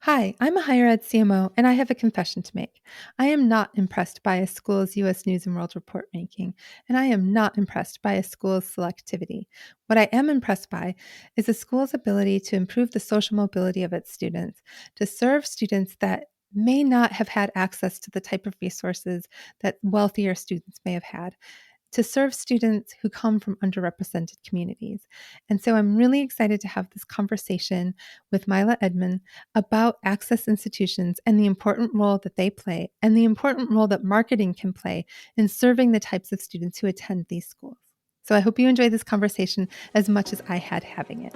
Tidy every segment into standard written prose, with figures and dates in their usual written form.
Hi, I'm a higher ed CMO, and I have a confession to make. I am not impressed by a school's U.S. News and World Report ranking, and I am not impressed by a school's selectivity. What I am impressed by is a school's ability to improve the social mobility of its students, to serve students that may not have had access to the type of resources that wealthier students may have had, to serve students who come from underrepresented communities. And so I'm really excited to have this conversation with Myla Edmond about access institutions and the important role that they play and the important role that marketing can play in serving the types of students who attend these schools. So I hope you enjoy this conversation as much as I had having it.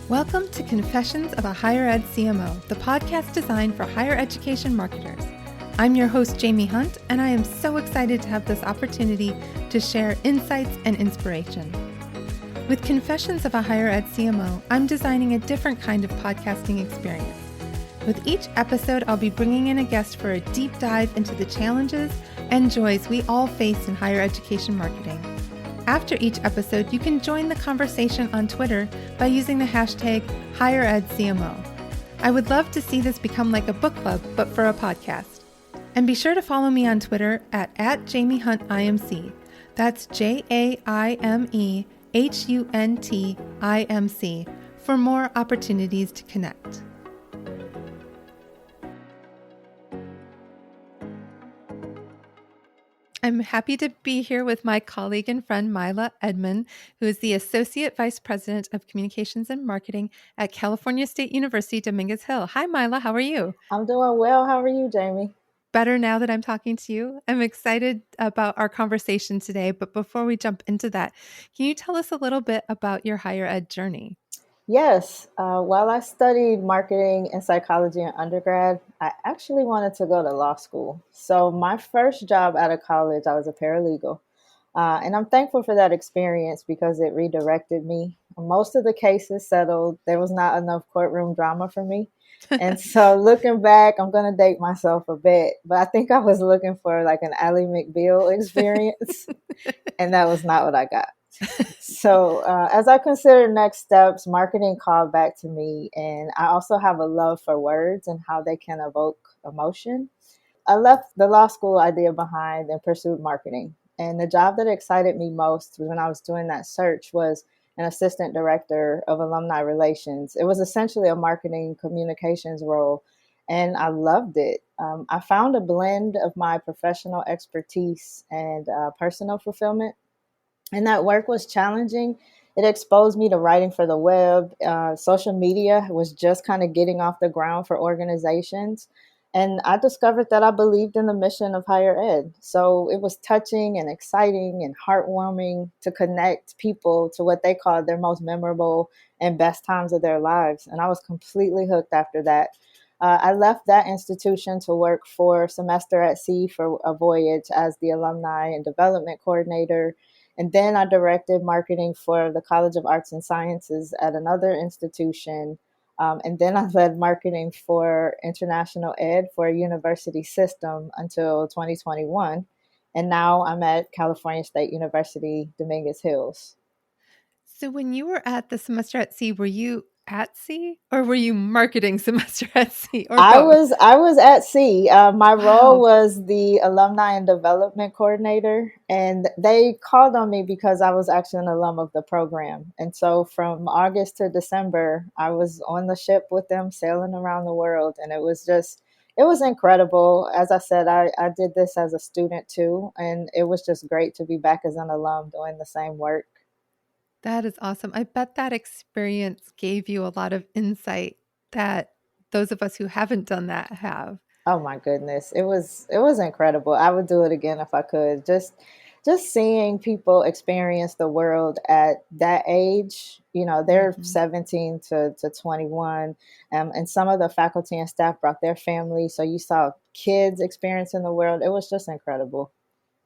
Welcome to Confessions of a Higher Ed CMO, the podcast designed for higher education marketers. I'm your host, Jaime Hunt, and I am so excited to have this opportunity to share insights and inspiration. With Confessions of a Higher Ed CMO, I'm designing a different kind of podcasting experience. With each episode, I'll be bringing in a guest for a deep dive into the challenges and joys we all face in higher education marketing. After each episode, you can join the conversation on Twitter by using the hashtag HigherEdCMO. I would love to see this become like a book club, but for a podcast. And be sure to follow me on Twitter at JamieHuntIMC. That's JAIMEHUNTIMC for more opportunities to connect. I'm happy to be here with my colleague and friend, Myla Edmond, who is the Associate Vice President of Communications and Marketing at California State University, Dominguez Hills. Hi, Myla. How are you? I'm doing well. How are you, Jamie? Better now that I'm talking to you. I'm excited about our conversation today. But before we jump into that, can you tell us a little bit about your higher ed journey? Yes. While I studied marketing and psychology in undergrad, I actually wanted to go to law school. So my first job out of college, I was a paralegal. And I'm thankful for that experience because it redirected me. Most of the cases settled. There was not enough courtroom drama for me. And so looking back, I'm going to date myself a bit, but I think I was looking for like an Ally McBeal experience, and that was not what I got. So, as I consider next steps, marketing called back to me, and I also have a love for words and how they can evoke emotion. I left the law school idea behind and pursued marketing. And the job that excited me most when I was doing that search was an assistant director of alumni relations. It was essentially a marketing communications role, and I loved it. I found a blend of my professional expertise and personal fulfillment, and that work was challenging. It exposed me to writing for the web. Social media was just kind of getting off the ground for organizations. And I discovered that I believed in the mission of higher ed. So it was touching and exciting and heartwarming to connect people to what they called their most memorable and best times of their lives. And I was completely hooked after that. I left that institution to work for Semester at Sea for a voyage as the alumni and development coordinator. And then I directed marketing for the College of Arts and Sciences at another institution. And then I led marketing for international ed for a university system until 2021. And now I'm at California State University, Dominguez Hills. So when you were at the Semester at Sea, were you at sea or were you marketing Semester at Sea or I both? was I was at sea. My role Wow. was the alumni and development coordinator, and they called on me because I was actually an alum of the program. And so from August to December, I was on the ship with them, sailing around the world, and it was incredible. As I said, I did this as a student too, and it was just great to be back as an alum doing the same work. That is awesome. I bet that experience gave you a lot of insight that those of us who haven't done that have. Oh my goodness. It was incredible. I would do it again if I could. Just seeing people experience the world at that age, they're Mhm. 17 to 21. And some of the faculty and staff brought their families. So you saw kids experiencing the world. It was just incredible.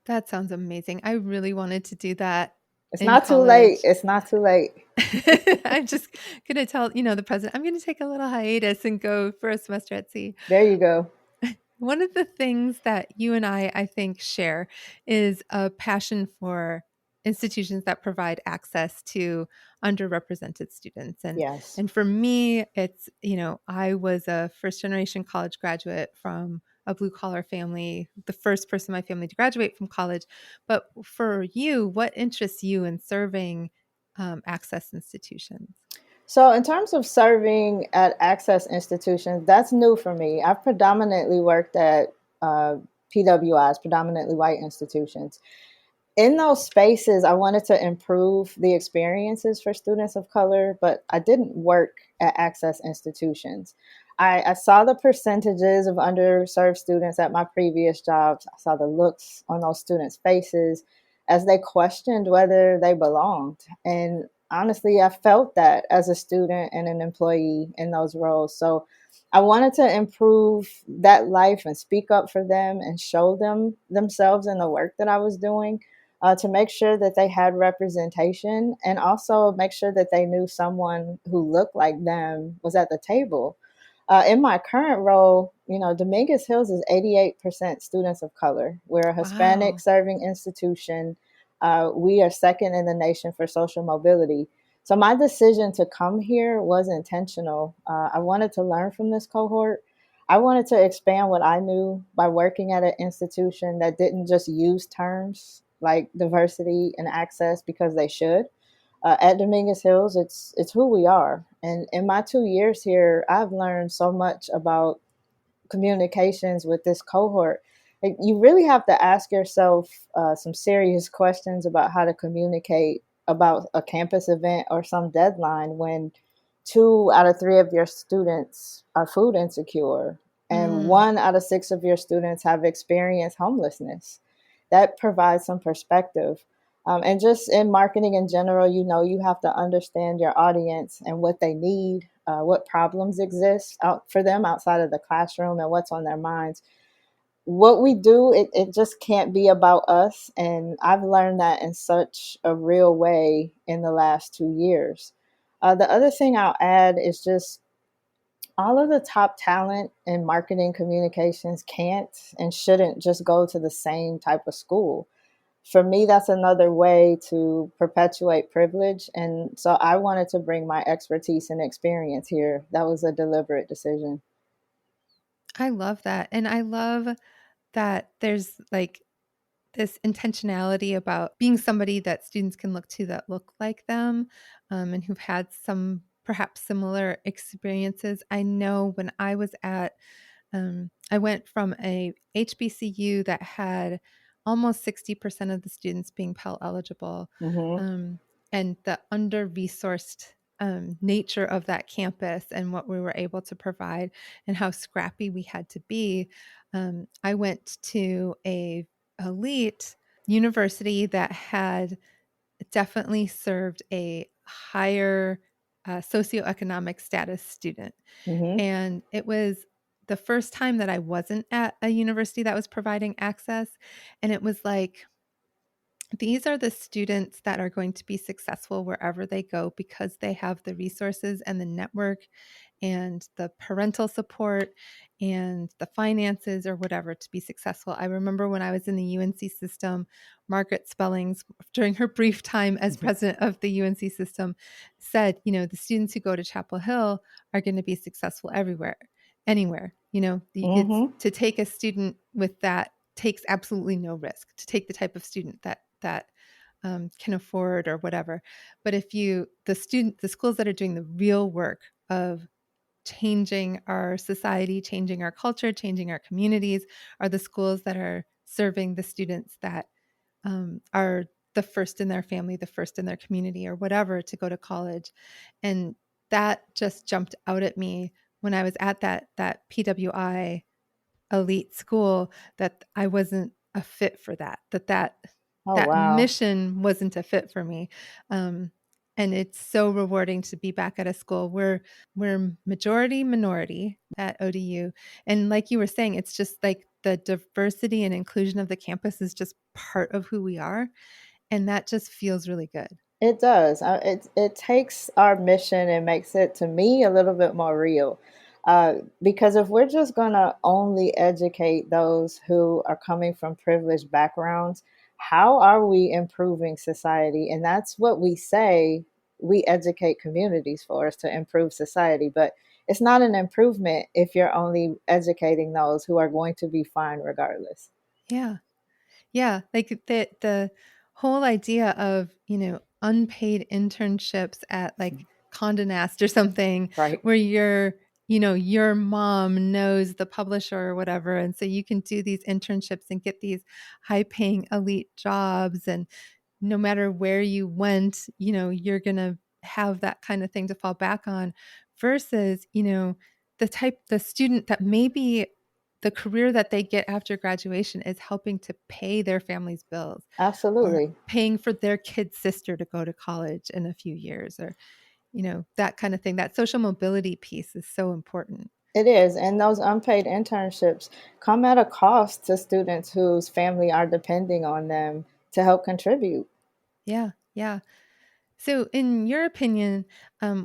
That sounds amazing. I really wanted to do that It's in not too late. college. It's not too late. I'm just gonna tell, the president, I'm gonna take a little hiatus and go for a semester at sea. There you go. One of the things that you and I think, share is a passion for institutions that provide access to underrepresented students. And Yes. and for me, it's, I was a first generation college graduate from a blue collar family, the first person in my family to graduate from college. But for you, what interests you in serving access institutions? So, in terms of serving at access institutions, that's new for me. I've predominantly worked at PWIs, predominantly white institutions. In those spaces, I wanted to improve the experiences for students of color, but I didn't work at access institutions. I saw the percentages of underserved students at my previous jobs. I saw the looks on those students' faces as they questioned whether they belonged. And honestly, I felt that as a student and an employee in those roles. So I wanted to improve that life and speak up for them and show them themselves in the work that I was doing, to make sure that they had representation and also make sure that they knew someone who looked like them was at the table. In my current role, Dominguez Hills is 88% students of color. We're a Hispanic Wow. serving institution. We are second in the nation for social mobility. So my decision to come here was intentional. I wanted to learn from this cohort. I wanted to expand what I knew by working at an institution that didn't just use terms like diversity and access because they should. At Dominguez Hills, it's who we are. And in my 2 years here, I've learned so much about communications with this cohort. Like, you really have to ask yourself some serious questions about how to communicate about a campus event or some deadline when 2 out of 3 of your students are food insecure and Mm. 1 out of 6 of your students have experienced homelessness. That provides some perspective. And just in marketing in general, you have to understand your audience and what they need, what problems exist out for them outside of the classroom, and what's on their minds. What we do, it just can't be about us. And I've learned that in such a real way in the last 2 years. The other thing I'll add is just all of the top talent in marketing communications can't and shouldn't just go to the same type of school. For me, that's another way to perpetuate privilege. And so I wanted to bring my expertise and experience here. That was a deliberate decision. I love that. And I love that there's like this intentionality about being somebody that students can look to that look like them, and who've had some perhaps similar experiences. I know when I was I went from a HBCU that had almost 60% of the students being Pell eligible, Hmm. um, and the under resourced nature of that campus and what we were able to provide and how scrappy we had to be. I went to a elite university that had definitely served a higher socioeconomic status student. Hmm. And it was the first time that I wasn't at a university that was providing access. And it was like, these are the students that are going to be successful wherever they go because they have the resources and the network and the parental support and the finances or whatever to be successful. I remember when I was in the UNC system, Margaret Spellings, during her brief time as president of the UNC system, said, the students who go to Chapel Hill are going to be successful everywhere, anywhere. It's Hmm. to take a student with that takes absolutely no risk to take the type of student that can afford or whatever. But if the schools that are doing the real work of changing our society, changing our culture, changing our communities, are the schools that are serving the students that are the first in their family, the first in their community, or whatever to go to college. And that just jumped out at me when I was at that PWI elite school, that I wasn't a fit for Oh, that wow. mission wasn't a fit for me. Um, and it's so rewarding to be back at a school where we're majority minority at ODU. And like you were saying, it's just like the diversity and inclusion of the campus is just part of who we are. And that just feels really good. It does. It takes our mission and makes it, to me, a little bit more real. Because if we're just gonna only educate those who are coming from privileged backgrounds, how are we improving society? And that's what we say we educate communities for, is to improve society. But it's not an improvement if you're only educating those who are going to be fine regardless. Yeah. Yeah, like the whole idea of, unpaid internships at like Condé Nast or something Right. where your mom knows the publisher or whatever. And so you can do these internships and get these high paying elite jobs. And no matter where you went, you're going to have that kind of thing to fall back on versus, the student that maybe the career that they get after graduation is helping to pay their family's bills or Absolutely. paying for their kid's sister to go to college in a few years or, that kind of thing. That social mobility piece is so important. It is, and those unpaid internships come at a cost to students whose family are depending on them to help contribute. Yeah. Yeah. So, in your opinion,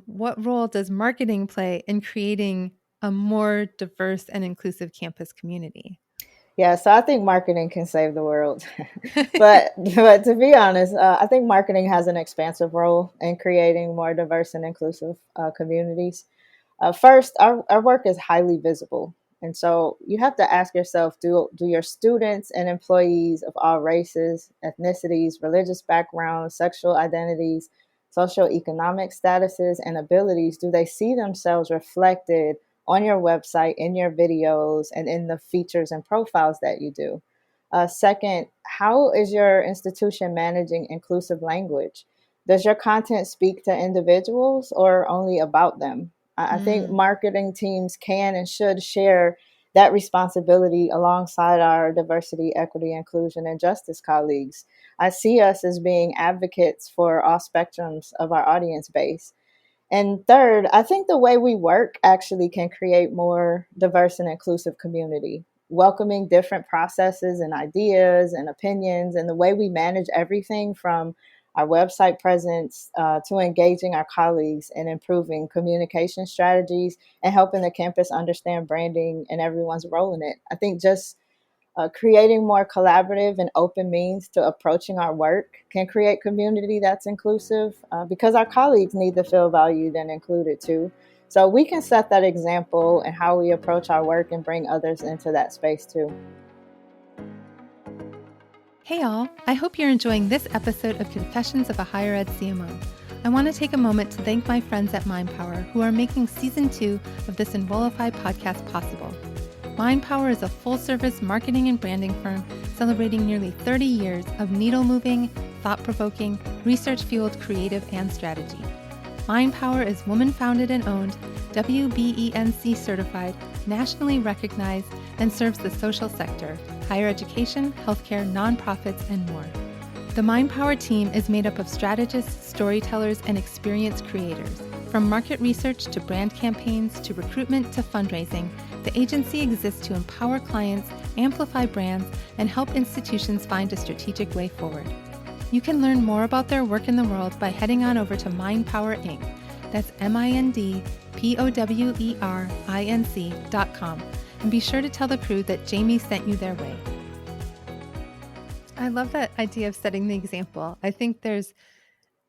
what role does marketing play in creating a more diverse and inclusive campus community? Yeah, so I think marketing can save the world. But to be honest, I think marketing has an expansive role in creating more diverse and inclusive communities. First, our work is highly visible. And so you have to ask yourself, do your students and employees of all races, ethnicities, religious backgrounds, sexual identities, socioeconomic statuses, and abilities, do they see themselves reflected on your website, in your videos, and in the features and profiles that you do? Second, how is your institution managing inclusive language? Does your content speak to individuals or only about them? I think Mm, marketing teams can and should share that responsibility alongside our diversity, equity, inclusion, and justice colleagues. I see us as being advocates for all spectrums of our audience base. And third, I think the way we work actually can create more diverse and inclusive community, welcoming different processes and ideas and opinions, and the way we manage everything from our website presence to engaging our colleagues and improving communication strategies and helping the campus understand branding and everyone's role in it. I think just creating more collaborative and open means to approaching our work can create community that's inclusive because our colleagues need to feel valued and included too. So we can set that example in how we approach our work and bring others into that space too. Hey, all. I hope you're enjoying this episode of Confessions of a Higher Ed CMO. I want to take a moment to thank my friends at MindPower who are making season 2 of this Enrollify podcast possible. MindPower is a full-service marketing and branding firm celebrating nearly 30 years of needle-moving, thought-provoking, research-fueled creative and strategy. MindPower is woman-founded and owned, WBENC certified, nationally recognized, and serves the social sector, higher education, healthcare, nonprofits, and more. The MindPower team is made up of strategists, storytellers, and experienced creators. From market research to brand campaigns to recruitment to fundraising, the agency exists to empower clients, amplify brands, and help institutions find a strategic way forward. You can learn more about their work in the world by heading on over to MindPower Inc. That's MindPowerinc.com. And be sure to tell the crew that Jamie sent you their way. I love that idea of setting the example. I think there's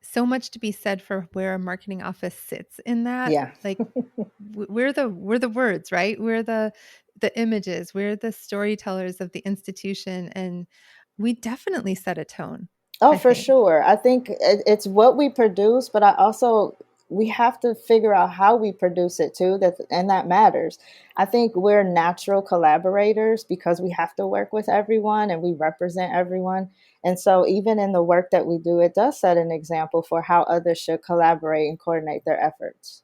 so much to be said for where a marketing office sits in that. Yeah. Like we're the words, right? We're the images, we're the storytellers of the institution, and we definitely set a tone, Oh, I for think. sure. I think it's what we produce, but I also we have to figure out how we produce it too. That matters. I think we're natural collaborators because we have to work with everyone and we represent everyone. And so even in the work that we do, it does set an example for how others should collaborate and coordinate their efforts.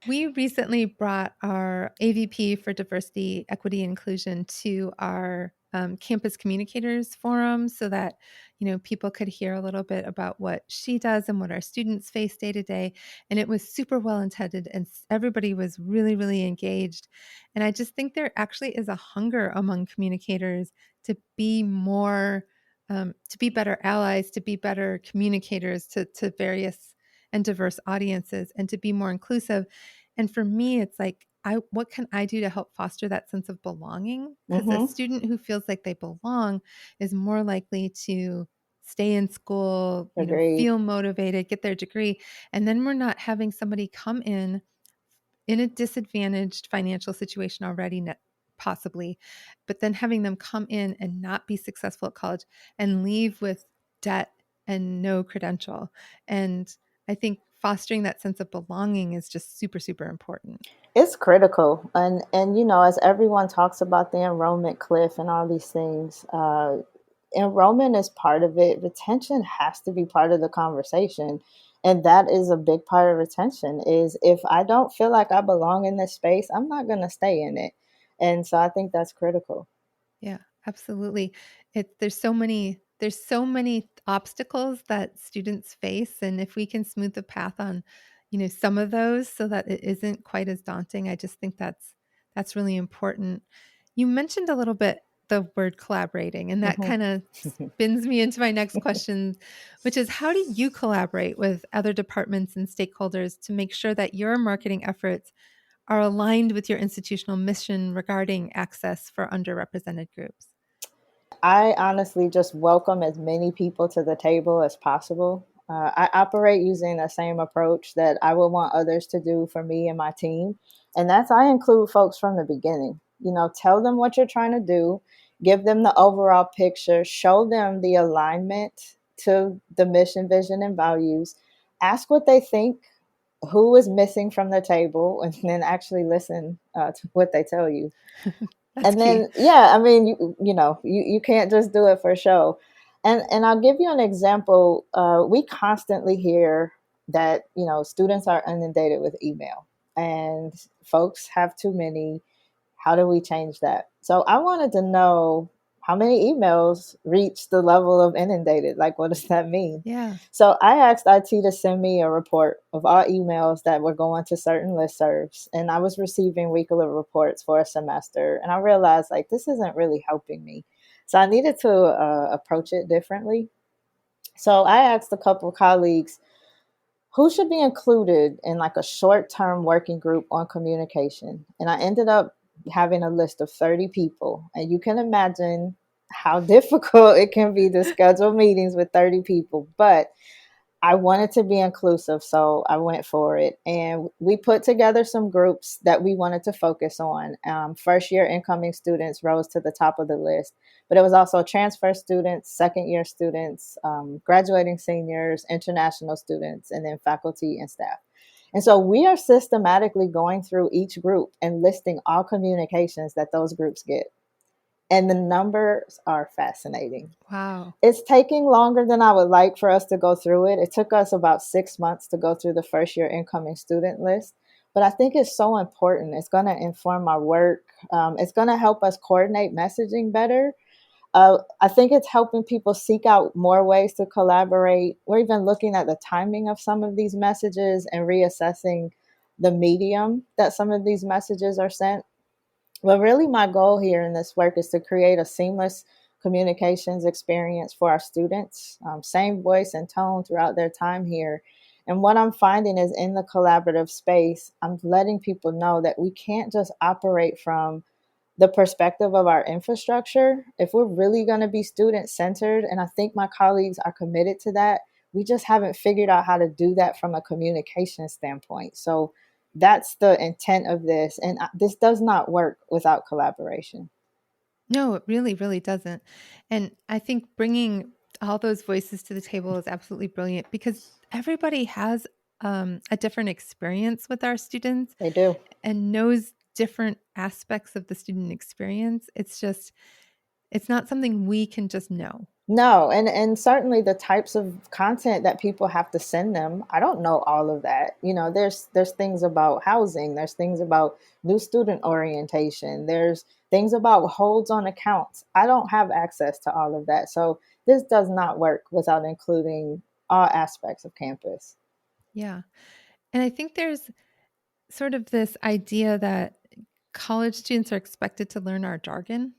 We recently brought our AVP for diversity, equity, inclusion to our campus communicators forum so that people could hear a little bit about what she does and what our students face day to day. And it was super well intended, and everybody was really, really engaged. And I just think there actually is a hunger among communicators to be more to be better allies, to be better communicators to various and diverse audiences, and to be more inclusive. And for me, it's like, what can I do to help foster that sense of belonging? Because a Hmm. student who feels like they belong is more likely to stay in school, Agreed. feel motivated, get their degree. And then we're not having somebody come in a disadvantaged financial situation already, possibly, but then having them come in and not be successful at college and leave with debt and no credential. And I think fostering that sense of belonging is just super, super important. It's critical, and as everyone talks about the enrollment cliff and all these things, enrollment is part of it. Retention has to be part of the conversation, and that is a big part of retention. Is if I don't feel like I belong in this space, I'm not going to stay in it, and so I think that's critical. Yeah, absolutely. There's so many obstacles that students face, and if we can smooth the path on, some of those so that it isn't quite as daunting, I just think that's really important. You mentioned a little bit the word collaborating, and that Hmm. kind of spins me into my next question, which is, how do you collaborate with other departments and stakeholders to make sure that your marketing efforts are aligned with your institutional mission regarding access for underrepresented groups? I honestly just welcome as many people to the table as possible. I operate using the same approach that I would want others to do for me and my team. And that's I include folks from the beginning. Tell them what you're trying to do, give them the overall picture, show them the alignment to the mission, vision, and values, ask what they think, who is missing from the table, and then actually listen to what they tell you. That's And key. then, yeah, I mean, you can't just do it for show. And I'll give you an example. We constantly hear that students are inundated with email, and folks have too many. How do we change that? So I wanted to know how many emails reach the level of inundated. Like, what does that mean? Yeah. So I asked IT to send me a report of all emails that were going to certain listservs, and I was receiving weekly reports for a semester. And I realized like this isn't really helping me, so I needed to approach it differently. So I asked a couple of colleagues who should be included in like a short-term working group on communication, and I ended up having a list of 30 people, and you can imagine how difficult it can be to schedule meetings with 30 people, but I wanted to be inclusive, so I went for it. And we put together some groups that we wanted to focus on. First year incoming students rose to the top of the list, but it was also transfer students, second year students, graduating seniors, international students, and then faculty and staff. And so we are systematically going through each group and listing all communications that those groups get. And the numbers are fascinating. Wow. It's taking longer than I would like for us to go through it. It took us about 6 months to go through the first year incoming student list. But I think it's so important. It's going to inform our work. It's going to help us coordinate messaging better. I think it's helping people seek out more ways to collaborate. We're even looking at the timing of some of these messages and reassessing the medium that some of these messages are sent. But really, my goal here in this work is to create a seamless communications experience for our students, same voice and tone throughout their time here. And what I'm finding is in the collaborative space, I'm letting people know that we can't just operate from the perspective of our infrastructure. If we're really going to be student centered, and I think my colleagues are committed to that, we just haven't figured out how to do that from a communication standpoint. So that's the intent of this. And this does not work without collaboration. No, it really, really doesn't. And I think bringing all those voices to the table is absolutely brilliant because everybody has a different experience with our students They do. and knows different aspects of the student experience. It's not something we can just know. No, and certainly the types of content that people have to send them, I don't know all of that. There's things about housing, there's things about new student orientation, there's things about holds on accounts. I don't have access to all of that. So this does not work without including all aspects of campus. Yeah. And I think there's sort of this idea that college students are expected to learn our jargon.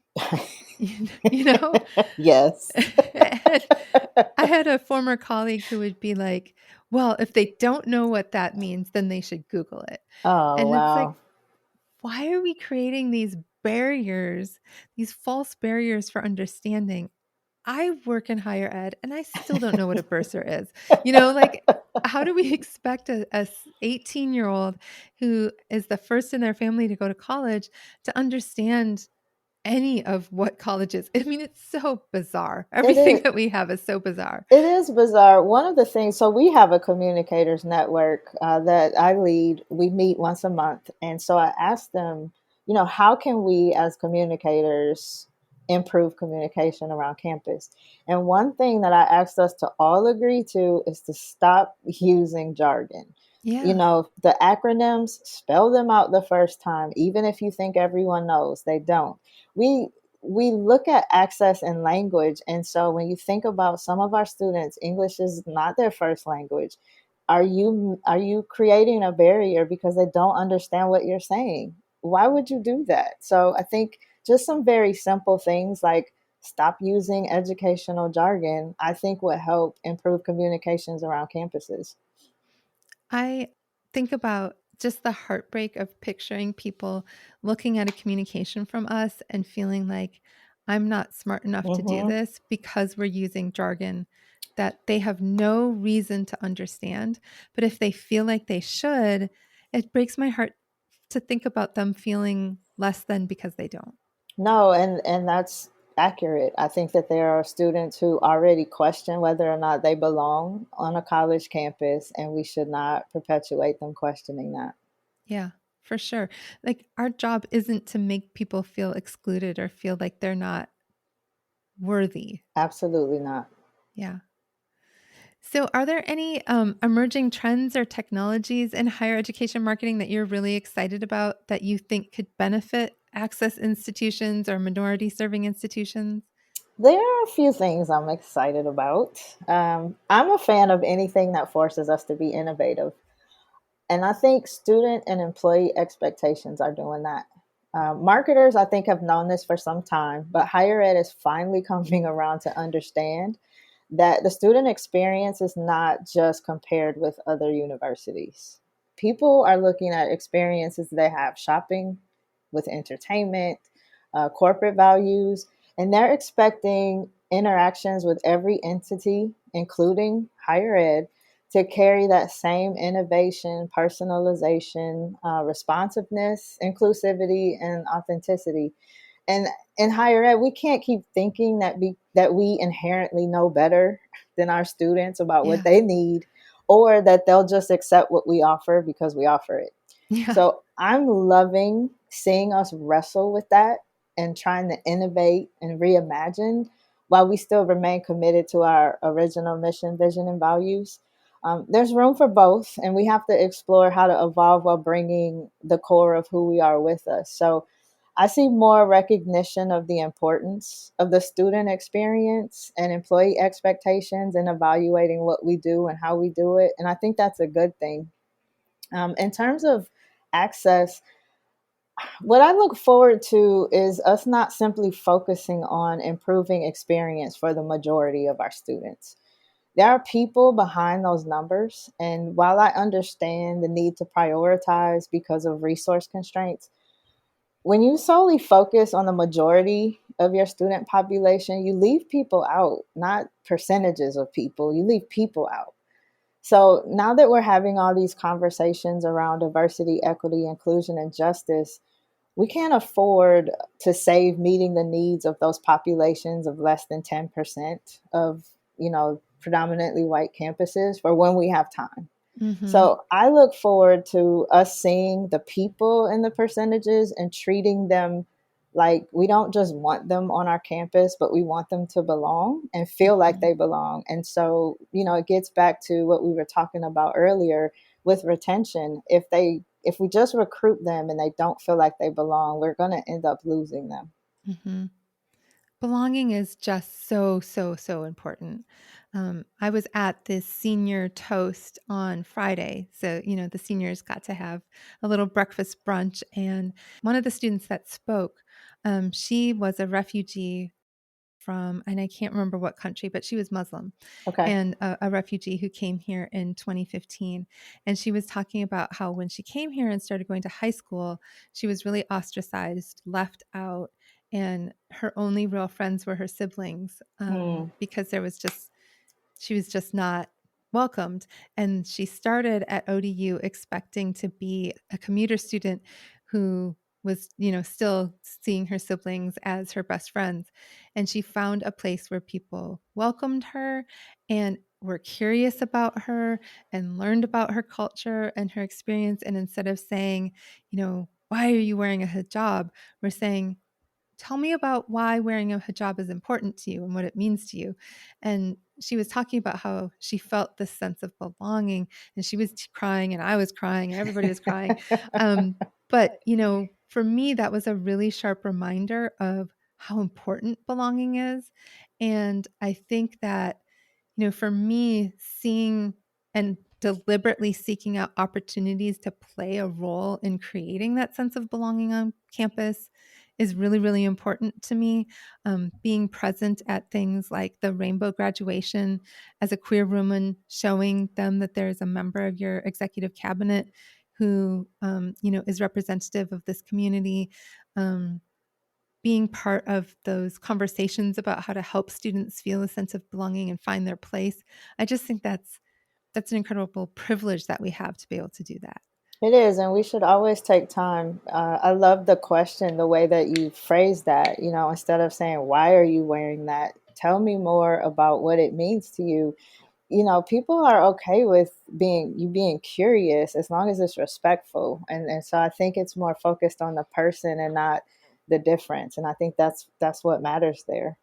You know? Yes. And I had a former colleague who would be like, "Well, if they don't know what that means, then they should Google it." Oh, And it's like, wow. why are we creating these barriers, these false barriers for understanding? I work in higher ed and I still don't know what a bursar is. Like, how do we expect a 18-year-old who is the first in their family to go to college to understand any of what college is? I mean, it's so bizarre. It Everything is. that we have is so bizarre. It is bizarre. One of the things, so we have a communicators network that I lead. We meet once a month. And so I asked them, how can we as communicators improve communication around campus? And one thing that I asked us to all agree to is to stop using jargon. Yeah. The acronyms, spell them out the first time, even if you think everyone knows, they don't. We we look at access and language. And so when you think about some of our students, English is not their first language. Are you creating a barrier because they don't understand what you're saying? Why would you do that? So I think just some very simple things like stop using educational jargon, I think would help improve communications around campuses. I think about just the heartbreak of picturing people looking at a communication from us and feeling like I'm not smart enough to do Hmm. this because we're using jargon that they have no reason to understand. But if they feel like they should, it breaks my heart to think about them feeling less than because they don't. No, and that's accurate. I think that there are students who already question whether or not they belong on a college campus, and we should not perpetuate them questioning that. Yeah, for sure. Like, our job isn't to make people feel excluded or feel like they're not worthy. Absolutely not. Yeah. So, are there any emerging trends or technologies in higher education marketing that you're really excited about that you think could benefit access institutions or minority serving institutions? There are a few things I'm excited about. I'm a fan of anything that forces us to be innovative. And I think student and employee expectations are doing that. Marketers, I think, have known this for some time, but higher ed is finally coming around to understand that the student experience is not just compared with other universities. People are looking at experiences they have shopping, with entertainment, corporate values, and they're expecting interactions with every entity, including higher ed, to carry that same innovation, personalization, responsiveness, inclusivity, and authenticity. And in higher ed, we can't keep thinking that we inherently know better than our students about what Yeah. they need, or that they'll just accept what we offer because we offer it. Yeah. So I'm loving seeing us wrestle with that and trying to innovate and reimagine while we still remain committed to our original mission, vision, and values. There's room for both, and we have to explore how to evolve while bringing the core of who we are with us. So I see more recognition of the importance of the student experience and employee expectations and evaluating what we do and how we do it. And I think that's a good thing. In terms of access, what I look forward to is us not simply focusing on improving experience for the majority of our students. There are people behind those numbers. And while I understand the need to prioritize because of resource constraints, when you solely focus on the majority of your student population, you leave people out, not percentages of people, you leave people out. So now that we're having all these conversations around diversity, equity, inclusion, and justice, we can't afford to save meeting the needs of those populations of less than 10% of, predominantly white campuses for when we have time. Mhm. So I look forward to us seeing the people in the percentages and treating them like we don't just want them on our campus, but we want them to belong and feel like Mhm. they belong. And so, it gets back to what we were talking about earlier with retention. If we just recruit them and they don't feel like they belong, we're going to end up losing them. Mhm. Belonging is just so, so, so important. I was at this senior toast on Friday. So, the seniors got to have a little breakfast brunch. And one of the students that spoke, she was a refugee from, and I can't remember what country, but she was Muslim Okay. and a refugee who came here in 2015. And she was talking about how when she came here and started going to high school, she was really ostracized, left out, and her only real friends were her siblings, Hmm. because she was just not welcomed. And she started at ODU expecting to be a commuter student who was, still seeing her siblings as her best friends. And she found a place where people welcomed her and were curious about her and learned about her culture and her experience. And instead of saying, why are you wearing a hijab? We're saying, tell me about why wearing a hijab is important to you and what it means to you. And she was talking about how she felt this sense of belonging, and she was crying and I was crying and everybody was crying. But, for me, that was a really sharp reminder of how important belonging is. And I think that, for me, seeing and deliberately seeking out opportunities to play a role in creating that sense of belonging on campus is really, really important to me. Being present at things like the rainbow graduation as a queer woman, showing them that there's a member of your executive cabinet who, is representative of this community. Um, Being part of those conversations about how to help students feel a sense of belonging and find their place. I just think that's an incredible privilege that we have to be able to do that. It is, and we should always take time. I love the question, the way that you phrase that. Instead of saying, "Why are you wearing that?" Tell me more about what it means to you. People are okay with being curious as long as it's respectful. And so I think it's more focused on the person and not the difference. And I think that's what matters there.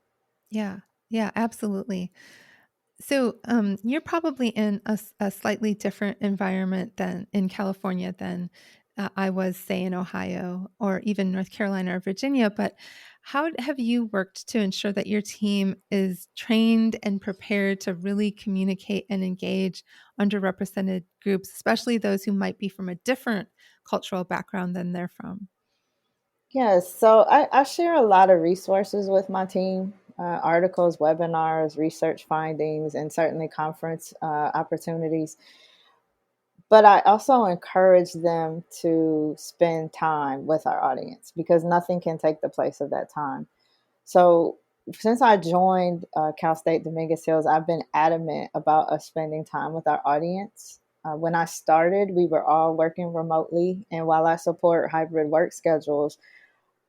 Yeah. Yeah, absolutely. So, you're probably in a slightly different environment than in California than I was, say, in Ohio or even North Carolina or Virginia. But how have you worked to ensure that your team is trained and prepared to really communicate and engage underrepresented groups, especially those who might be from a different cultural background than they're from? Yes, so I share a lot of resources with my team, articles, webinars, research findings, and certainly conference opportunities. But I also encourage them to spend time with our audience because nothing can take the place of that time. So since I joined Cal State Dominguez Hills, I've been adamant about us spending time with our audience. When I started, we were all working remotely, and while I support hybrid work schedules,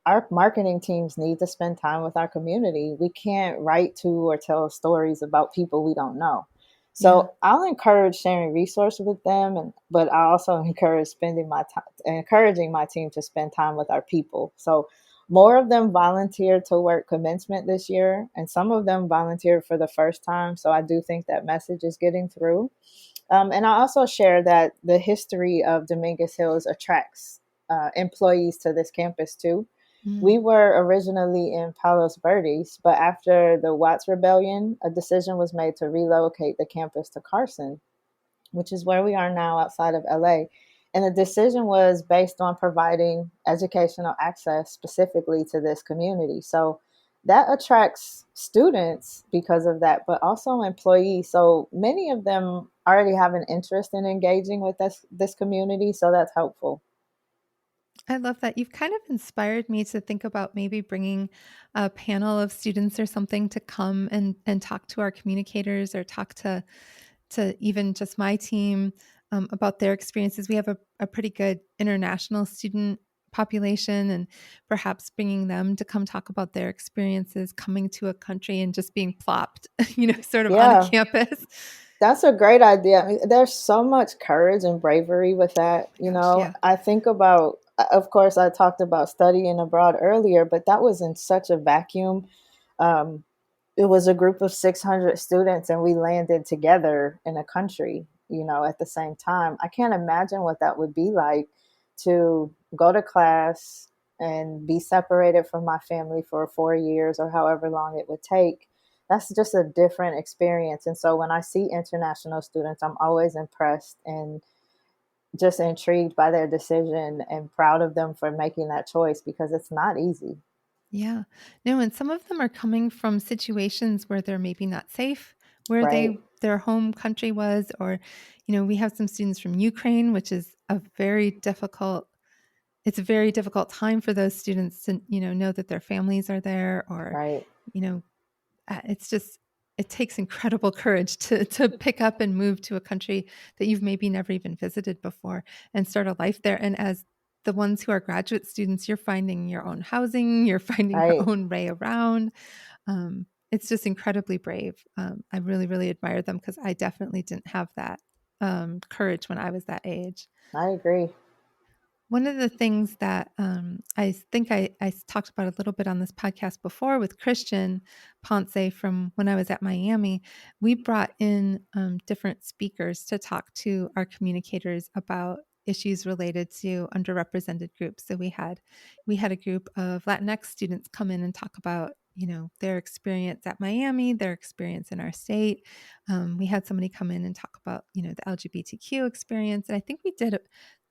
our marketing teams need to spend time with our community. We can't write to or tell stories about people we don't know. Yeah. So I'll encourage sharing resources with them, but I also encourage spending my time, encouraging my team to spend time with our people. So more of them volunteered to work commencement this year, and some of them volunteered for the first time. So I do think that message is getting through. And I also share that the history of Dominguez Hills attracts employees to this campus too. Mm. We were originally in Palos Verdes, but after the Watts Rebellion, a decision was made to relocate the campus to Carson, which is where we are now outside of LA. And the decision was based on providing educational access specifically to this community. So that attracts students because of that, but also employees. So many of them already have an interest in engaging with this community. So that's helpful. I love that. You've kind of inspired me to think about maybe bringing a panel of students or something to come and talk to our communicators or talk to even just my team, about their experiences. We have a pretty good international student population, and perhaps bringing them to come talk about their experiences coming to a country and just being plopped, sort of on a Yeah. campus. That's a great idea. I mean, there's so much courage and bravery with that. Gosh, yeah. I think about, of course, I talked about studying abroad earlier, but that was in such a vacuum. Um, it was a group of 600 students, and we landed together in a country, at the same time. I can't imagine what that would be like to go to class and be separated from my family for 4 years or however long it would take that's just a different experience. And so when I see international students, I'm always impressed and just intrigued by their decision and proud of them for making that choice because it's not easy. Yeah. No, and some of them are coming from situations where they're maybe not safe, where Right, their home country was, or, we have some students from Ukraine, which is a very difficult it's a very difficult time for those students to, know that their families are there, or, right, you know, it's just it takes incredible courage to pick up and move to a country that you've maybe never even visited before and start a life there. And as the ones who are graduate students, you're finding your own housing, you're finding your right. own way around. It's just incredibly brave. I really, really admire them because I definitely didn't have that courage when I was that age. I agree. One of the things that I think I talked about a little bit on this podcast before with Christian Ponce from when I was at Miami, we brought in different speakers to talk to our communicators about issues related to underrepresented groups. So we had a group of Latinx students come in and talk about their experience at Miami, their experience in our state. We had somebody come in and talk about the LGBTQ experience, and I think we did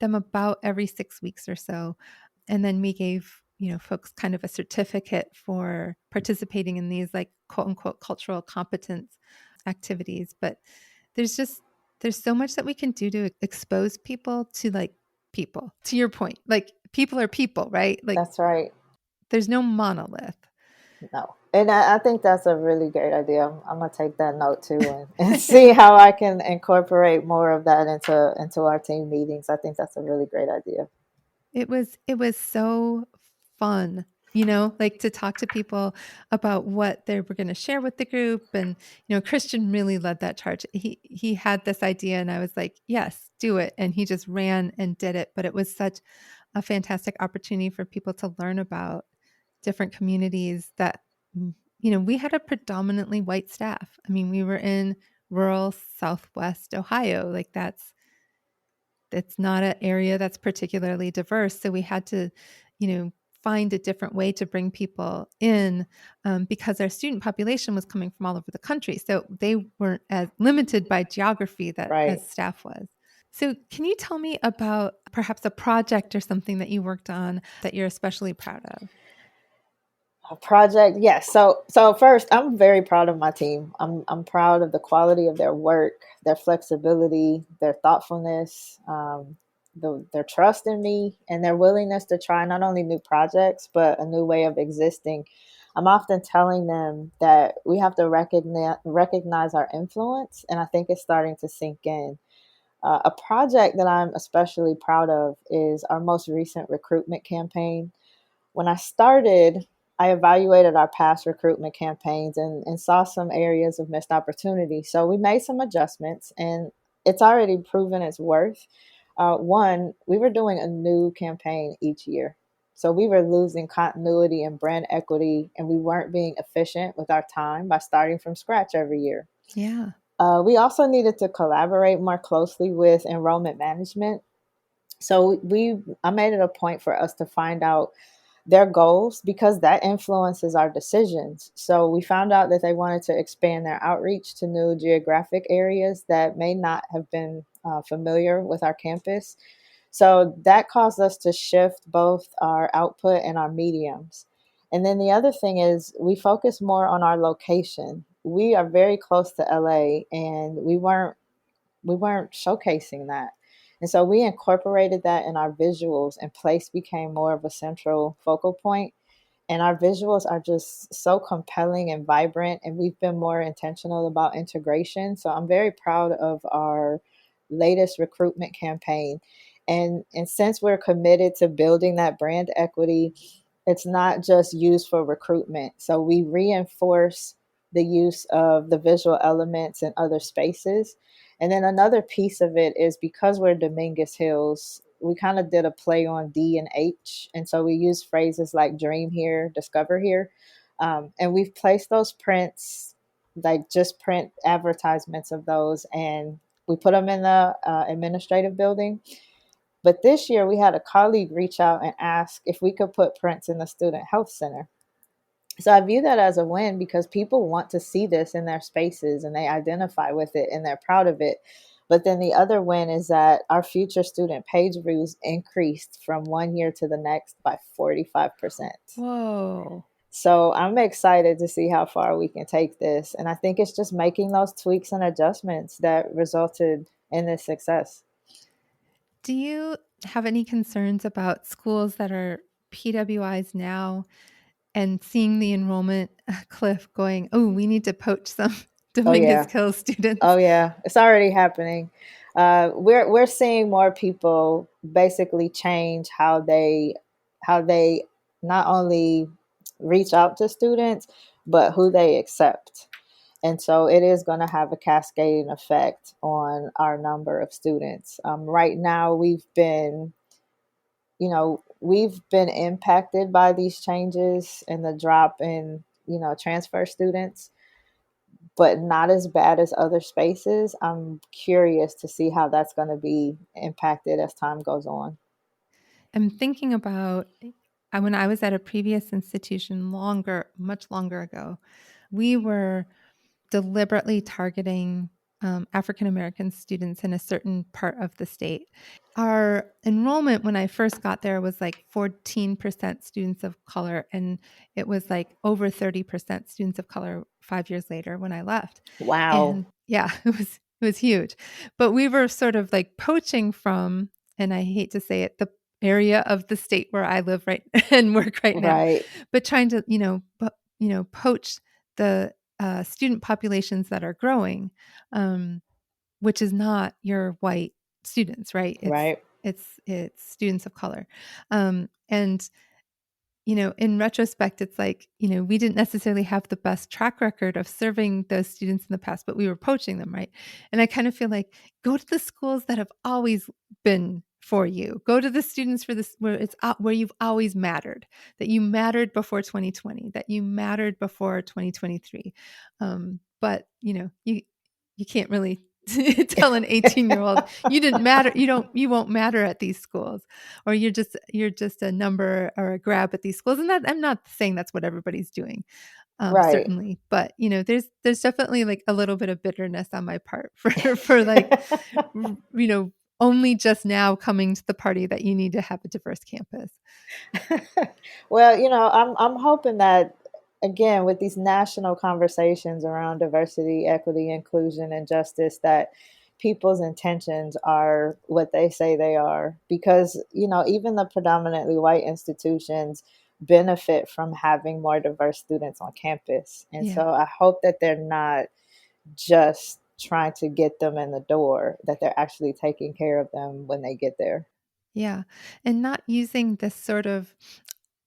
them about every 6 weeks or so. And then we gave, folks kind of a certificate for participating in these like quote unquote cultural competence activities. But there's just there's so much that we can do to expose people to like people. To your point, like people are people, right? Like That's right. there's no monolith. No. And I think that's a really great idea. I'm gonna take that note too and see how I can incorporate more of that into our team meetings. I think that's a really great idea. It was so fun, like to talk to people about what they were going to share with the group. And Christian really led that charge. He had this idea and I was like, "Yes, do it." And he just ran and did it, but it was such a fantastic opportunity for people to learn about different communities that we had a predominantly white staff. I mean, we were in rural Southwest Ohio. Like that's not an area that's particularly diverse. So we had to, you know, find a different way to bring people in because our student population was coming from all over the country. So they weren't as limited by geography that Right. as staff was. So can you tell me about perhaps a project or something that you worked on that you're especially proud of? A project, yes. So first, I'm very proud of my team. I'm proud of the quality of their work, their flexibility, their thoughtfulness, their trust in me, and their willingness to try not only new projects but a new way of existing. I'm often telling them that we have to recognize our influence, and I think it's starting to sink in. A project that I'm especially proud of is our most recent recruitment campaign. When I started, I evaluated our past recruitment campaigns and saw some areas of missed opportunity. So we made some adjustments, and it's already proven its worth. One, we were doing a new campaign each year. So we were losing continuity and brand equity, and we weren't being efficient with our time by starting from scratch every year. Yeah. We also needed to collaborate more closely with enrollment management. So I made it a point for us to find out their goals because that influences our decisions. So we found out that they wanted to expand their outreach to new geographic areas that may not have been familiar with our campus. So that caused us to shift both our output and our mediums. And then the other thing is we focus more on our location. We are very close to LA and we weren't showcasing that. And so we incorporated that in our visuals, and place became more of a central focal point. And our visuals are just so compelling and vibrant, and we've been more intentional about integration. So I'm very proud of our latest recruitment campaign. And since we're committed to building that brand equity, it's not just used for recruitment. So we reinforce the use of the visual elements in other spaces. And then another piece of it is because we're Dominguez Hills, we kind of did a play on D and H. And so we use phrases like dream here, discover here. And we've placed those prints, like just print advertisements of those, and we put them in the administrative building. But this year we had a colleague reach out and ask if we could put prints in the student health center. So I view that as a win because people want to see this in their spaces and they identify with it and they're proud of it. But then the other win is that our future student page views increased from one year to the next by 45%. Whoa. So I'm excited to see how far we can take this. And I think it's just making those tweaks and adjustments that resulted in this success. Do you have any concerns about schools that are PWIs now and seeing the enrollment cliff going, oh, we need to poach some Oh Dominguez yeah. Hills students? Oh yeah. It's already happening. We're seeing more people basically change how they not only reach out to students, but who they accept. And so it is going to have a cascading effect on our number of students. Right now, we've been impacted by these changes and the drop in, transfer students, but not as bad as other spaces. I'm curious to see how that's going to be impacted as time goes on. I'm thinking about when I was at a previous institution much longer ago, we were deliberately targeting African American students in a certain part of the state. Our enrollment when I first got there was like 14% students of color, and it was like over 30% students of color 5 years later when I left. Wow. And yeah, it was huge. But we were sort of like poaching from, and I hate to say it, the area of the state where I live right and work right now, Right. but trying to, poach the student populations that are growing, um, which is not your white students, right? It's Right. it's students of color, and in retrospect, it's like, we didn't necessarily have the best track record of serving those students in the past, but we were poaching them, right? And I kind of feel like go to the schools that have always been for you. Go to the students for this where you've always mattered, that you mattered before 2020, that you mattered before 2023. But you can't really tell an 18-year-old you didn't matter, you won't matter at these schools, or you're just a number or a grab at these schools. And that, I'm not saying that's what everybody's doing, Right. certainly, but there's definitely like a little bit of bitterness on my part for like only just now coming to the party that you need to have a diverse campus. Well, I'm hoping that again with these national conversations around diversity, equity, inclusion, and justice, that people's intentions are what they say they are. Because even the predominantly white institutions benefit from having more diverse students on campus, and Yeah. so I hope that they're not just trying to get them in the door, that they're actually taking care of them when they get there. Yeah. And not using this sort of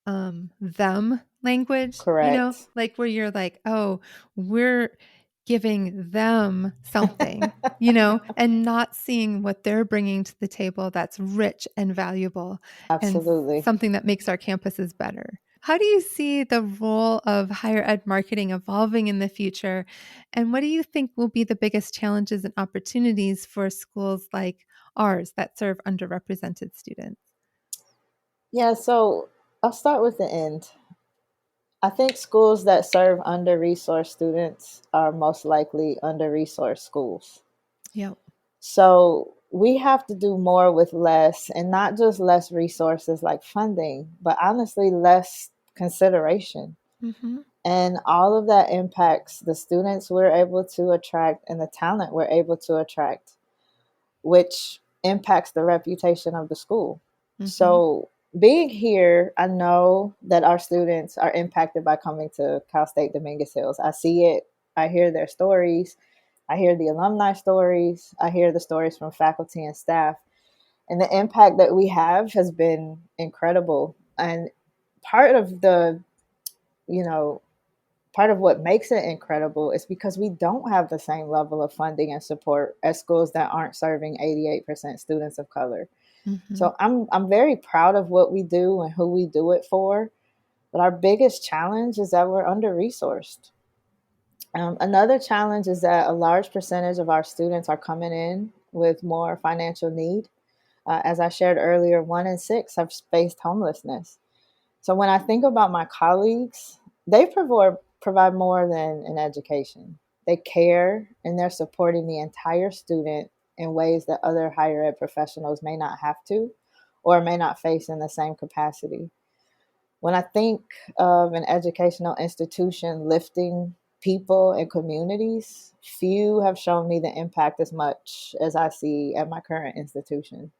them language, Correct. like where you're like, oh, we're giving them something, and not seeing what they're bringing to the table that's rich and valuable and Absolutely. something that makes our campuses better. How do you see the role of higher ed marketing evolving in the future? And what do you think will be the biggest challenges and opportunities for schools like ours that serve underrepresented students? Yeah, so I'll start with the end. I think schools that serve under resourced students are most likely under resourced schools. Yep. So we have to do more with less, and not just less resources like funding, but honestly, less consideration. Mm-hmm. And all of that impacts the students we're able to attract and the talent we're able to attract, which impacts the reputation of the school. Mm-hmm. So, being here, I know that our students are impacted by coming to Cal State Dominguez Hills. I see it, I hear their stories, I hear the alumni stories, I hear the stories from faculty and staff. And the impact that we have has been incredible. And part of the, you know, part of what makes it incredible is because we don't have the same level of funding and support as schools that aren't serving 88% students of color. Mm-hmm. So I'm very proud of what we do and who we do it for. But our biggest challenge is that we're under resourced. Another challenge is that a large percentage of our students are coming in with more financial need. As I shared earlier, 1 in 6 have faced homelessness. So when I think about my colleagues, they provide more than an education. They care and they're supporting the entire student in ways that other higher ed professionals may not have to or may not face in the same capacity. When I think of an educational institution lifting people and communities, few have shown me the impact as much as I see at my current institution.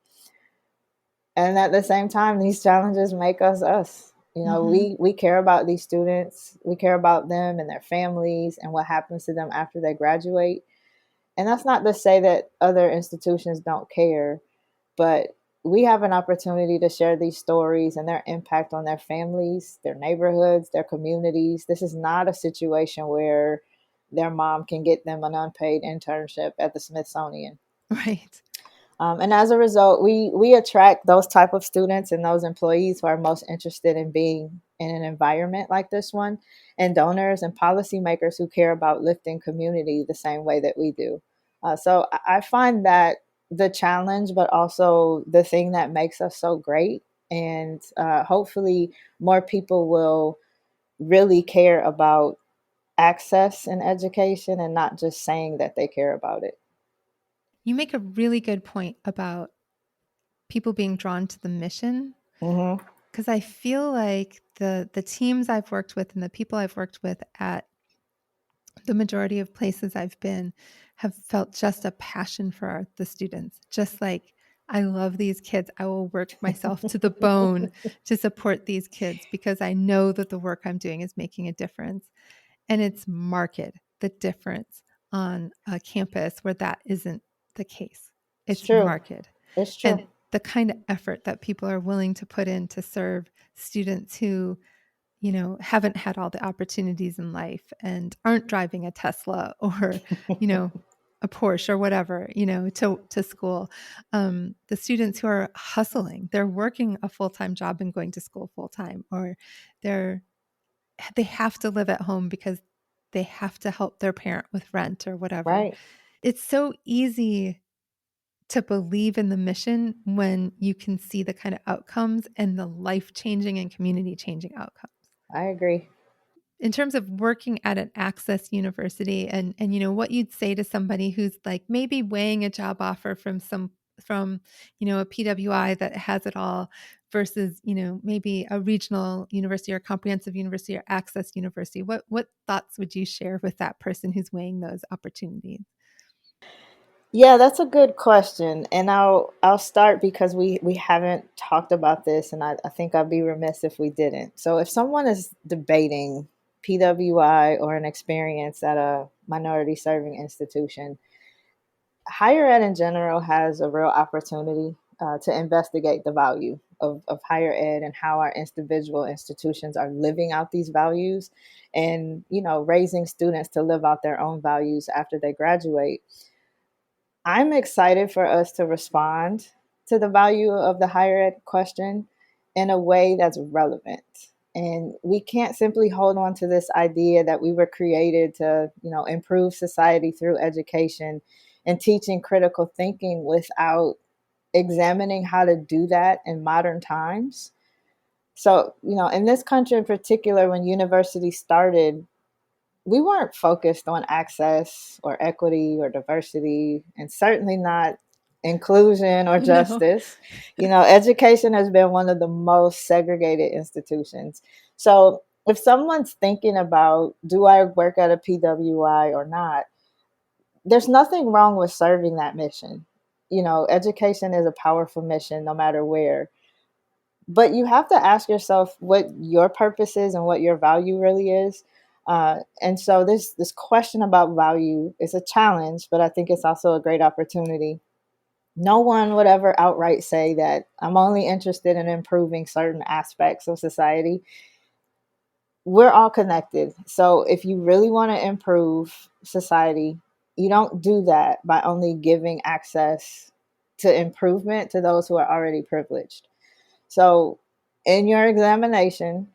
And at the same time, these challenges make us us. You know, Mhm. we care about these students, we care about them and their families and what happens to them after they graduate. And that's not to say that other institutions don't care, but we have an opportunity to share these stories and their impact on their families, their neighborhoods, their communities. This is not a situation where their mom can get them an unpaid internship at the Smithsonian. Right. And as a result, we attract those type of students and those employees who are most interested in being in an environment like this one, and donors and policymakers who care about lifting community the same way that we do. So I find that the challenge, but also the thing that makes us so great. And hopefully, more people will really care about access and education and not just saying that they care about it. You make a really good point about people being drawn to the mission, Hmm. because I feel like the teams I've worked with and the people I've worked with at the majority of places I've been have felt just a passion for the students. Just like, I love these kids. I will work myself to the bone to support these kids because I know that the work I'm doing is making a difference. And it's marked the difference on a campus where that isn't the case. It's It's true. marked. It's true. And the kind of effort that people are willing to put in to serve students who, haven't had all the opportunities in life and aren't driving a Tesla or, you know, a Porsche or whatever, to school. The students who are hustling, they're working a full-time job and going to school full-time, or they're they have to live at home because they have to help their parent with rent or whatever. Right. It's so easy to believe in the mission when you can see the kind of outcomes and the life-changing and community-changing outcomes. I agree. In terms of working at an access university, and what you'd say to somebody who's like maybe weighing a job offer from a PWI that has it all versus maybe a regional university or comprehensive university or access university, what thoughts would you share with that person who's weighing those opportunities? Yeah, that's a good question. And I'll start because we haven't talked about this and I think I'd be remiss if we didn't. So if someone is debating PWI or an experience at a minority serving institution, higher ed in general has a real opportunity to investigate the value of higher ed and how our individual institutions are living out these values and raising students to live out their own values after they graduate. I'm excited for us to respond to the value of the higher ed question in a way that's relevant. And we can't simply hold on to this idea that we were created to, improve society through education and teaching critical thinking without examining how to do that in modern times. So, in this country in particular, when universities started, we weren't focused on access or equity or diversity, and certainly not inclusion or No. justice. Education has been one of the most segregated institutions. So if someone's thinking about, do I work at a PWI or not, there's nothing wrong with serving that mission. Education is a powerful mission no matter where. But you have to ask yourself what your purpose is and what your value really is. And so this question about value is a challenge, but I think it's also a great opportunity. No one would ever outright say that I'm only interested in improving certain aspects of society. We're all connected. So if you really want to improve society, you don't do that by only giving access to improvement to those who are already privileged. So, in your examination,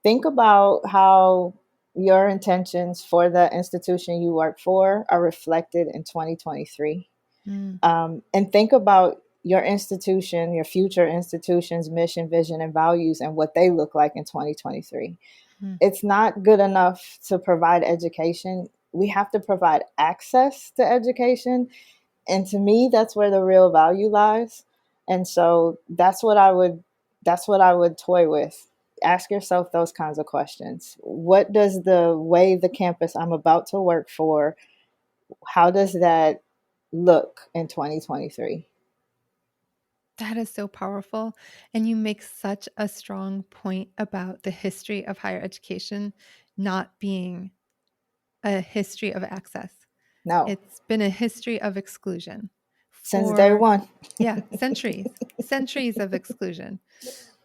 think about how your intentions for the institution you work for are reflected in 2023. Mm. And think about your institution, your future institution's mission, vision, and values and what they look like in 2023. Mm. It's not good enough to provide education. We have to provide access to education. And to me, that's where the real value lies. And so that's what I would toy with. Ask yourself those kinds of questions. What does the way the campus I'm about to work for, how does that look in 2023? That is so powerful. And you make such a strong point about the history of higher education not being a history of access. No, It's been a history of exclusion since day for, one. yeah, centuries of exclusion.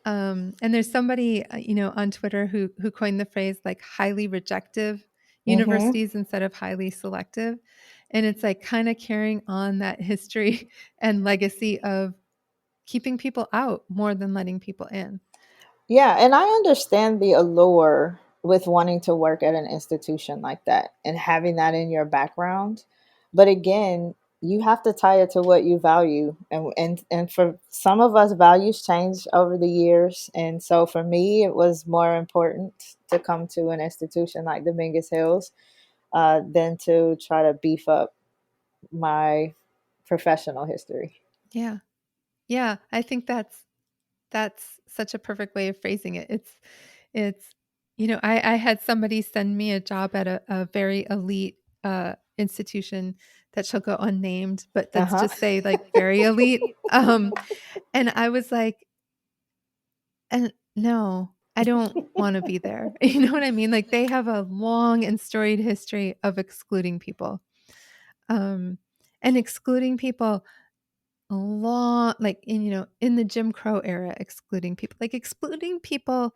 And there's somebody, on Twitter who coined the phrase like highly rejective Mm-hmm. universities instead of highly selective. And it's like kind of carrying on that history and legacy of keeping people out more than letting people in. Yeah, and I understand the allure with wanting to work at an institution like that and having that in your background. But again, you have to tie it to what you value. And for some of us, values change over the years. And so for me, it was more important to come to an institution like Dominguez Hills than to try to beef up my professional history. Yeah. Yeah, I think that's such a perfect way of phrasing it. It's I had somebody send me a job at a very elite institution that shall go unnamed, but Uh let's huh. just say like very elite. And I was like, and no, I don't want to be there. You know what I mean? Like they have a long and storied history of excluding people. Um, and excluding people a lot, like in the Jim Crow era, excluding people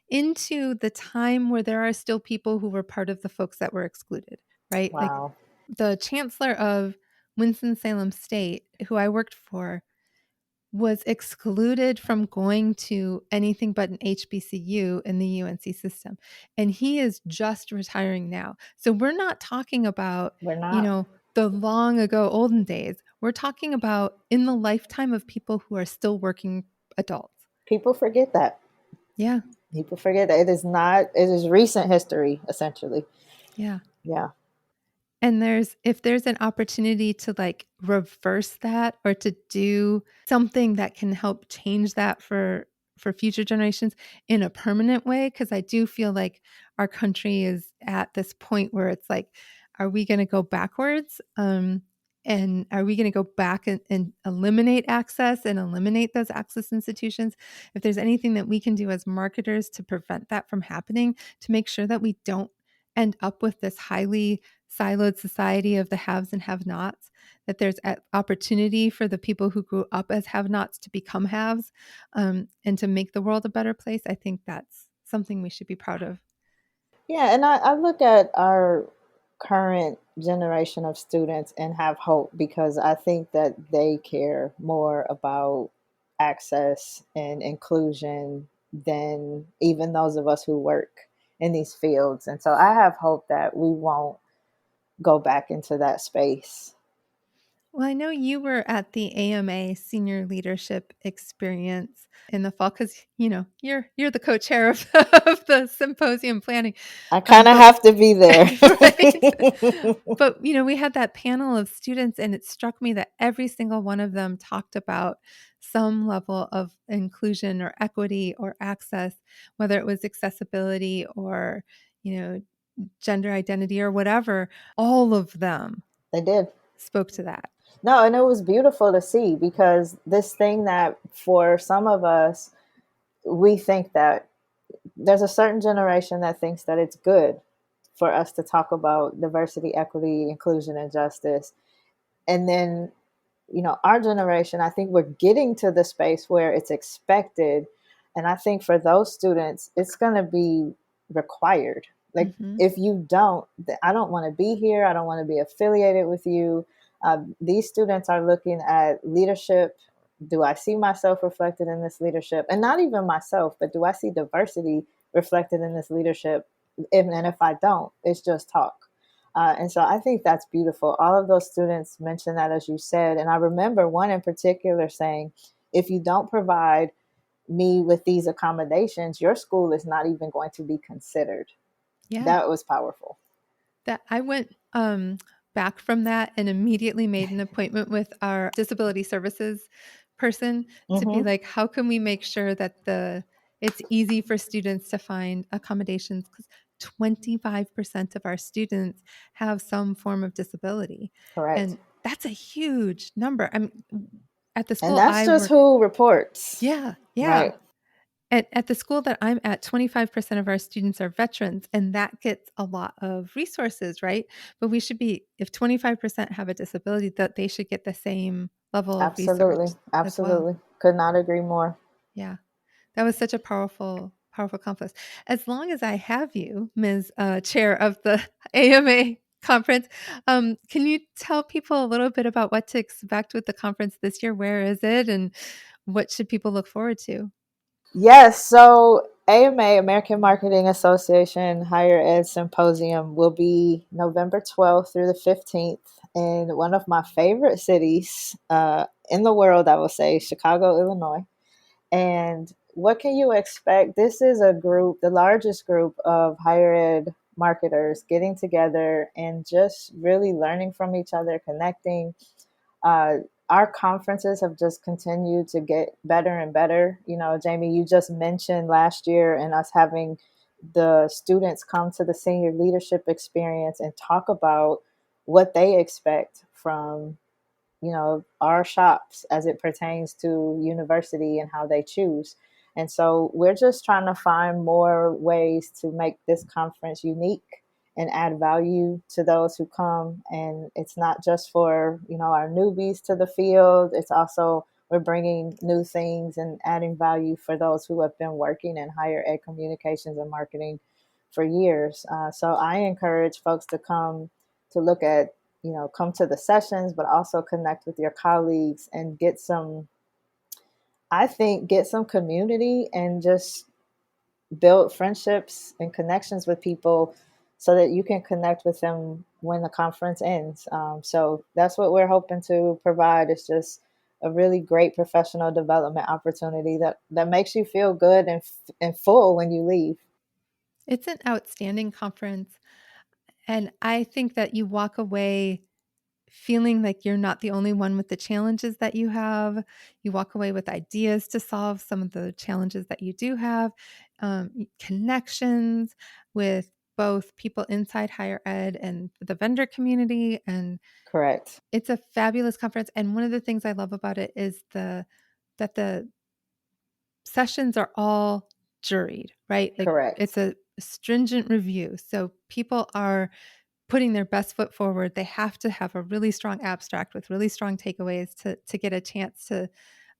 into the time where there are still people who were part of the folks that were excluded, right? Like Wow. the chancellor of Winston-Salem State, who I worked for, was excluded from going to anything but an HBCU in the UNC system. And he is just retiring now. So we're not talking about, We're you not. know, the long ago olden days. We're talking about in the lifetime of people who are still working adults. People forget that. Yeah. People forget that it is not, it is recent history, essentially. Yeah. Yeah. And if there's an opportunity to like reverse that or to do something that can help change that for future generations in a permanent way, because I do feel like our country is at this point where it's like, are we going to go backwards? And are we going to go back and eliminate access and eliminate those access institutions? If there's anything that we can do as marketers to prevent that from happening, to make sure that we don't end up with this highly siloed society of the haves and have nots, that there's opportunity for the people who grew up as have nots to become haves, and to make the world a better place, I think that's something we should be proud of. Yeah. And I look at our current generation of students and have hope because I think that they care more about access and inclusion than even those of us who work in these fields. And so I have hope that we won't go back into that space. Well, I know you were at the AMA Senior Leadership Experience in the fall because you're the co-chair of, of the symposium planning. I kind of But have to be there. right, but we had that panel of students, and it struck me that every single one of them talked about some level of inclusion or equity or access, whether it was accessibility or you know gender identity or whatever. All of them They did. spoke to that. No, and it was beautiful to see because this thing that for some of us, we think that there's a certain generation that thinks that it's good for us to talk about diversity, equity, inclusion, and justice. And then, our generation, I think we're getting to the space where it's expected. And I think for those students, it's going to be required. Like, Hmm. if you don't, I don't want to be here. I don't want to be affiliated with you. These students are looking at leadership. Do I see myself reflected in this leadership? And not even myself, but do I see diversity reflected in this leadership? And if I don't, it's just talk. And so I think that's beautiful. All of those students mentioned that, as you said. And I remember one in particular saying, if you don't provide me with these accommodations, your school is not even going to be considered. Yeah. That was powerful. That I went back from that and immediately made an appointment with our disability services person to be Hmm. like, how can we make sure that it's easy for students to find accommodations? Because 25% of our students have some form of disability. Correct. And that's a huge number. I mean, at the And school that's I just work, who reports. yeah, yeah. Right. At the school that I'm at, 25% of our students are veterans, and that gets a lot of resources, right? But we should be, if 25% have a disability, that they should get the same level of research Absolutely. as well. Absolutely. Could not agree more. Yeah. That was such a powerful, powerful conference. As long as I have you, Ms. Chair of the AMA conference, can you tell people a little bit about what to expect with the conference this year? Where is it, and what should people look forward to? Yes, so AMA, American Marketing Association Higher Ed Symposium, will be November 12th through the 15th in one of my favorite cities in the world, I will say, Chicago, Illinois. And what can you expect? This is a group, the largest group of higher ed marketers getting together and just really learning from each other, connecting. uh, our conferences have just continued to get better and better. You know, Jamie, you just mentioned last year and us having the students come to the senior leadership experience and talk about what they expect from, you know, our shops as it pertains to university and how they choose. And so we're just trying to find more ways to make this conference unique and add value to those who come. And it's not just for, you know, our newbies to the field. It's also, we're bringing new things and adding value for those who have been working in higher ed communications and marketing for years. So I encourage folks to come to look at, you know, come to the sessions, but also connect with your colleagues and get some, I think, get some community and just build friendships and connections with people so that you can connect with them when the conference ends. So that's what we're hoping to provide, is just a really great professional development opportunity that makes you feel good and full when you leave. It's an outstanding conference. And I think that you walk away feeling like you're not the only one with the challenges that you have. You walk away with ideas to solve some of the challenges that you do have, connections with both people inside higher ed and the vendor community. And Correct. it's a fabulous conference. And one of the things I love about it is that the sessions are all juried, right? Like it's Correct. a stringent review. So people are putting their best foot forward. They have to have a really strong abstract with really strong takeaways to get a chance to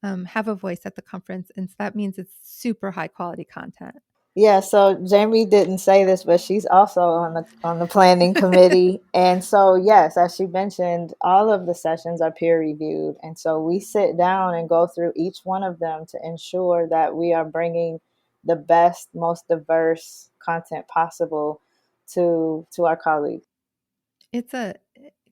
have a voice at the conference. And so that means it's super high quality content. Yeah, so Jamie didn't say this, but she's also on the planning committee. And so yes, as she mentioned, all of the sessions are peer reviewed. And so we sit down and go through each one of them to ensure that we are bringing the best, most diverse content possible to our colleagues. It's a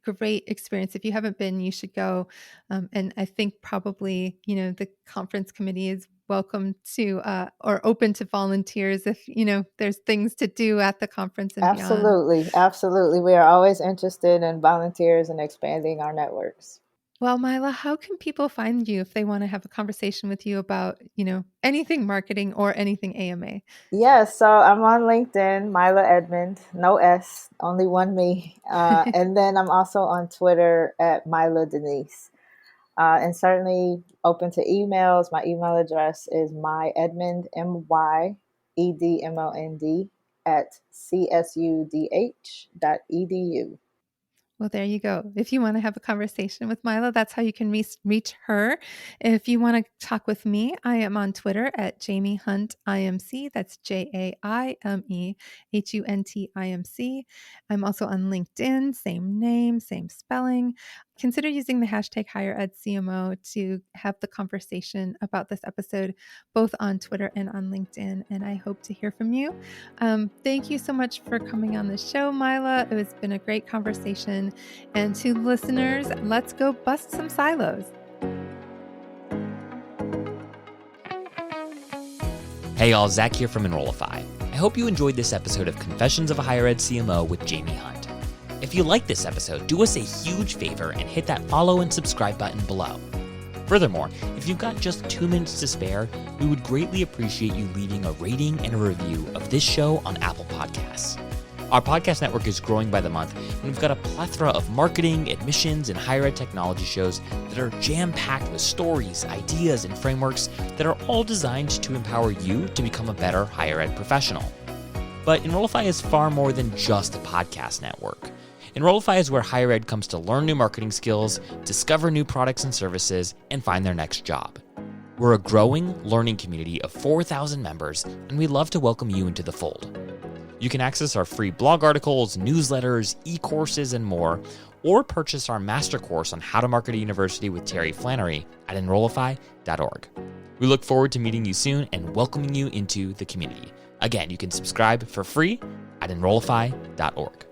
great experience. If you haven't been, you should go. And I think probably, the conference committee is welcome to or open to volunteers if, there's things to do at the conference and beyond. Absolutely, absolutely. We are always interested in volunteers and expanding our networks. Well, Myla, how can people find you if they want to have a conversation with you about, anything marketing or anything AMA? Yes, so I'm on LinkedIn, Myla Edmond, no S, only one me. And then I'm also on Twitter at Myla Denise. And certainly open to emails. My email address is myedmond, MYEDMOND, at csudh.edu. Well, there you go. If you want to have a conversation with Mila, that's how you can reach her. If you want to talk with me, I am on Twitter at Jamie Hunt IMC. That's JAIMEHUNTIMC. I'm also on LinkedIn, same name, same spelling. consider using the hashtag HigherEdCMO to have the conversation about this episode, both on Twitter and on LinkedIn. And I hope to hear from you. Thank you so much for coming on the show, Myla. It has been a great conversation. And to listeners, let's go bust some silos. Hey y'all, Zach here from Enrollify. I hope you enjoyed this episode of Confessions of a Higher Ed CMO with Jamie Hunt. If you like this episode, do us a huge favor and hit that follow and subscribe button below. Furthermore, if you've got just 2 minutes to spare, we would greatly appreciate you leaving a rating and a review of this show on Apple Podcasts. Our podcast network is growing by the month, and we've got a plethora of marketing, admissions, and higher ed technology shows that are jam-packed with stories, ideas, and frameworks that are all designed to empower you to become a better higher ed professional. But Enrollify is far more than just a podcast network. Enrollify is where higher ed comes to learn new marketing skills, discover new products and services, and find their next job. We're a growing learning community of 4,000 members, and we'd love to welcome you into the fold. You can access our free blog articles, newsletters, e-courses, and more, or purchase our master course on how to market a university with Terry Flannery at enrollify.org. We look forward to meeting you soon and welcoming you into the community. Again, you can subscribe for free at enrollify.org.